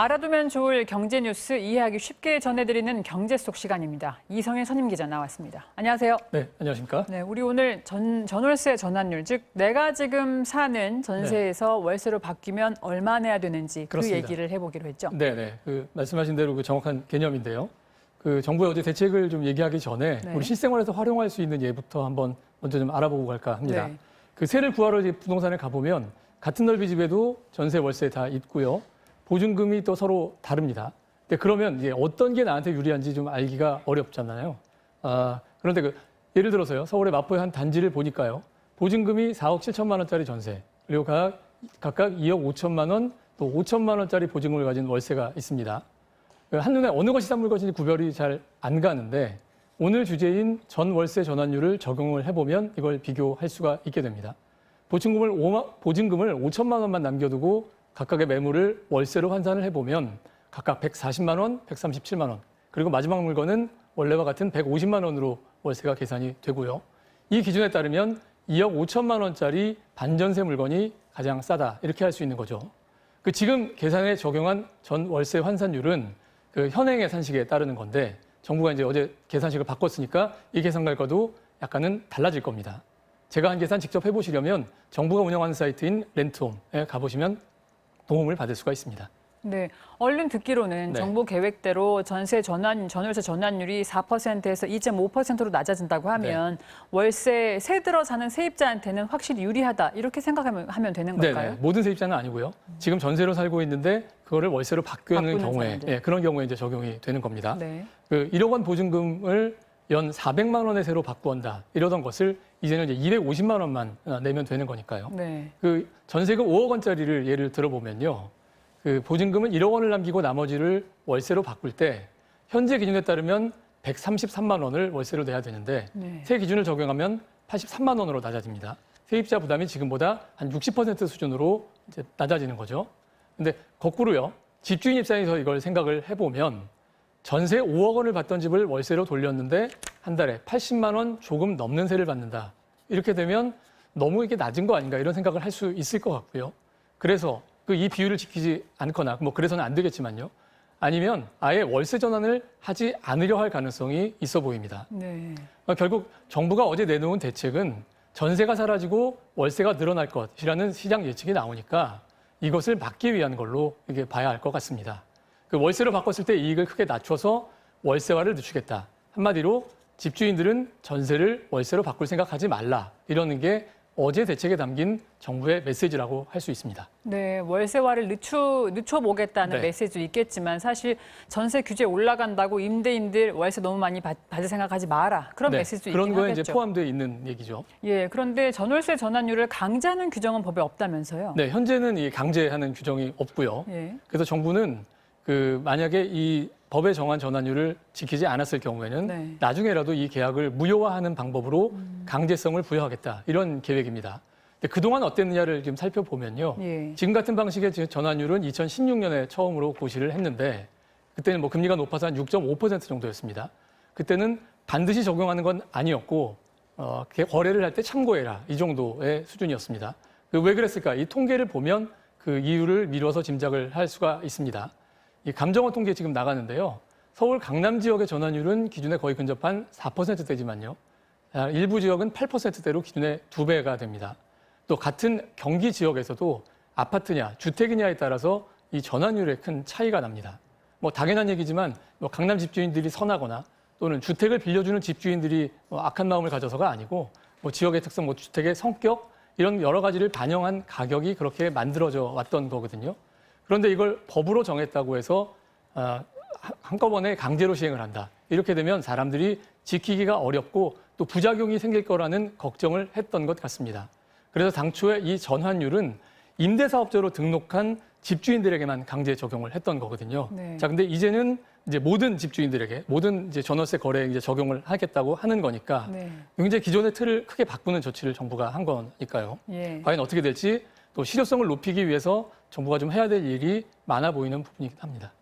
알아두면 좋을 경제 뉴스 이해하기 쉽게 전해드리는 경제 속 시간입니다. 이성일 선임 기자 나왔습니다. 안녕하세요. 네, 안녕하십니까? 네, 우리 오늘 전월세 전환율, 즉 내가 지금 사는 전세에서 월세로 바뀌면 얼마 내야 되는지 그렇습니다. 그 얘기를 해보기로 했죠. 네. 말씀하신 대로 그 정확한 개념인데요. 그 정부의 어제 대책을 좀 얘기하기 전에 우리 실생활에서 활용할 수 있는 예부터 한번 먼저 좀 알아보고 갈까 합니다. 네. 그 세를 구하러 이제 부동산에 가보면 같은 넓이 집에도 전세, 월세 다 있고요. 보증금이 또 서로 다릅니다. 근데 그러면 이제 어떤 게 나한테 유리한지 좀 알기가 어렵잖아요. 그런데 예를 들어서요. 서울의 마포의 한 단지를 보니까요. 보증금이 4억 7천만 원짜리 전세, 그리고 각각 2억 5천만 원, 또 5천만 원짜리 보증금을 가진 월세가 있습니다. 한눈에 어느 것이 싼 물건인지 구별이 잘 안 가는데 오늘 주제인 전월세 전환율을 적용을 해보면 이걸 비교할 수가 있게 됩니다. 보증금을 5천만 원만 남겨두고 각각의 매물을 월세로 환산을 해보면 각각 140만 원, 137만 원, 그리고 마지막 물건은 원래와 같은 150만 원으로 월세가 계산이 되고요. 이 기준에 따르면 2억 5천만 원짜리 반전세 물건이 가장 싸다, 이렇게 할 수 있는 거죠. 지금 계산에 적용한 전 월세 환산율은 현행의 산식에 따르는 건데 정부가 이제 어제 계산식을 바꿨으니까 이 계산 결과도 약간은 달라질 겁니다. 제가 한 계산 직접 해보시려면 정부가 운영하는 사이트인 렌트홈에 가보시면 도움을 받을 수가 있습니다. 네, 얼른 듣기로는 정부 계획대로 전월세 전환율이 4%에서 2.5%로 낮아진다고 하면 월세 새 들어 사는 세입자한테는 확실히 유리하다, 이렇게 생각하면 되는 걸까요? 네, 모든 세입자는 아니고요. 지금 전세로 살고 있는데 그거를 월세로 바꾸는 경우에 그런 경우에 이제 적용이 되는 겁니다. 1억 원 보증금을 연 400만 원의 세로 바꾸온다, 이러던 것을 이제는 이제 250만 원만 내면 되는 거니까요. 전세금 5억 원짜리를 예를 들어보면요. 보증금은 1억 원을 남기고 나머지를 월세로 바꿀 때 현재 기준에 따르면 133만 원을 월세로 내야 되는데 새 기준을 적용하면 83만 원으로 낮아집니다. 세입자 부담이 지금보다 한 60% 수준으로 이제 낮아지는 거죠. 근데 거꾸로요. 집주인 입장에서 이걸 생각을 해보면 전세 5억 원을 받던 집을 월세로 돌렸는데 한 달에 80만 원 조금 넘는 세를 받는다. 이렇게 되면 너무 이게 낮은 거 아닌가, 이런 생각을 할 수 있을 것 같고요. 그래서 이 비율을 지키지 않거나 그래서는 안 되겠지만요. 아니면 아예 월세 전환을 하지 않으려 할 가능성이 있어 보입니다. 결국 정부가 어제 내놓은 대책은 전세가 사라지고 월세가 늘어날 것이라는 시장 예측이 나오니까 이것을 막기 위한 걸로 이게 봐야 할 것 같습니다. 월세로 바꿨을 때 이익을 크게 낮춰서 월세화를 늦추겠다. 한마디로 집주인들은 전세를 월세로 바꿀 생각하지 말라, 이러는 게 어제 대책에 담긴 정부의 메시지라고 할 수 있습니다. 네, 월세화를 늦춰보겠다는 메시지도 있겠지만 사실 전세 규제 올라간다고 임대인들 월세 너무 많이 받을 생각하지 마라, 그런 메시지도 있긴 하겠죠. 그런 거에 이제 포함되어 있는 얘기죠. 그런데 전월세 전환율을 강제하는 규정은 법에 없다면서요? 네, 현재는 이 강제하는 규정이 없고요. 그래서 정부는 만약에 이 법에 정한 전환율을 지키지 않았을 경우에는 나중에라도 이 계약을 무효화하는 방법으로 강제성을 부여하겠다, 이런 계획입니다. 근데 그동안 어땠느냐를 지금 살펴보면요. 지금 같은 방식의 전환율은 2016년에 처음으로 고시를 했는데 그때는 금리가 높아서 한 6.5% 정도였습니다. 그때는 반드시 적용하는 건 아니었고 거래를 할 때 참고해라, 이 정도의 수준이었습니다. 왜 그랬을까? 이 통계를 보면 그 이유를 미뤄서 짐작을 할 수가 있습니다. 이 감정원 통계 지금 나가는데요. 서울 강남 지역의 전환율은 기준에 거의 근접한 4%대지만요. 일부 지역은 8%대로 기준의 2배가 됩니다. 또 같은 경기 지역에서도 아파트냐 주택이냐에 따라서 이 전환율에 큰 차이가 납니다. 당연한 얘기지만 강남 집주인들이 선하거나 또는 주택을 빌려주는 집주인들이 악한 마음을 가져서가 아니고 지역의 특성, 주택의 성격, 이런 여러 가지를 반영한 가격이 그렇게 만들어져 왔던 거거든요. 그런데 이걸 법으로 정했다고 해서 한꺼번에 강제로 시행을 한다. 이렇게 되면 사람들이 지키기가 어렵고 또 부작용이 생길 거라는 걱정을 했던 것 같습니다. 그래서 당초에 이 전환율은 임대사업자로 등록한 집주인들에게만 강제 적용을 했던 거거든요. 자, 근데 이제는 이제 모든 집주인들에게 모든 이제 전월세 거래에 이제 적용을 하겠다고 하는 거니까 굉장히 기존의 틀을 크게 바꾸는 조치를 정부가 한 거니까요. 과연 어떻게 될지, 또 실효성을 높이기 위해서 정부가 좀 해야 될 일이 많아 보이는 부분이긴 합니다.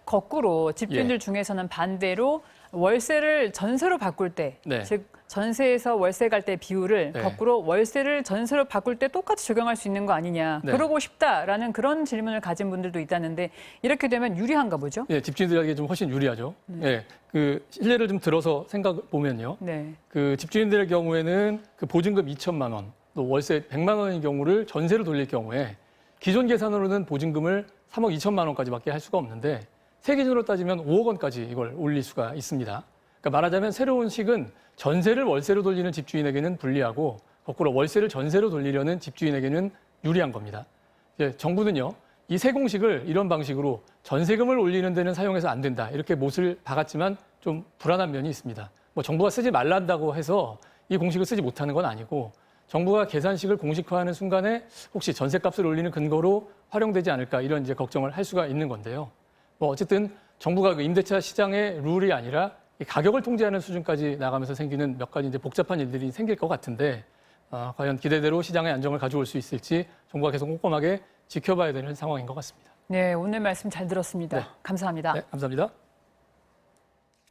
거꾸로 집주인들 중에서는 반대로 월세를 전세로 바꿀 때, 네. 즉 전세에서 월세 갈 때 비율을 네. 거꾸로 월세를 전세로 바꿀 때 똑같이 적용할 수 있는 거 아니냐. 네. 그러고 싶다라는 그런 질문을 가진 분들도 있다는데 이렇게 되면 유리한가 보죠? 예, 집주인들에게 좀 훨씬 유리하죠. 예, 그 실례를 좀 들어서 생각 보면요. 네. 그 집주인들의 경우에는 그 보증금 2천만 원, 또 월세 100만 원인 경우를 전세로 돌릴 경우에 기존 계산으로는 보증금을 3억 2천만 원까지밖에 할 수가 없는데 세 기준으로 따지면 5억 원까지 이걸 올릴 수가 있습니다. 그러니까 말하자면 새로운 식은 전세를 월세로 돌리는 집주인에게는 불리하고 거꾸로 월세를 전세로 돌리려는 집주인에게는 유리한 겁니다. 이제 정부는요, 이 세 공식을 이런 방식으로 전세금을 올리는 데는 사용해서 안 된다 이렇게 못을 박았지만 좀 불안한 면이 있습니다. 뭐 정부가 쓰지 말란다고 해서 이 공식을 쓰지 못하는 건 아니고 정부가 계산식을 공식화하는 순간에 혹시 전세값을 올리는 근거로 활용되지 않을까 이런 이제 걱정을 할 수가 있는 건데요. 뭐 어쨌든 정부가 그 임대차 시장의 룰이 아니라 이 가격을 통제하는 수준까지 나가면서 생기는 몇 가지 이제 복잡한 일들이 생길 것 같은데 과연 기대대로 시장의 안정을 가져올 수 있을지 정부가 계속 꼼꼼하게 지켜봐야 되는 상황인 것 같습니다. 네, 오늘 말씀 잘 들었습니다. 네. 감사합니다. 네, 감사합니다.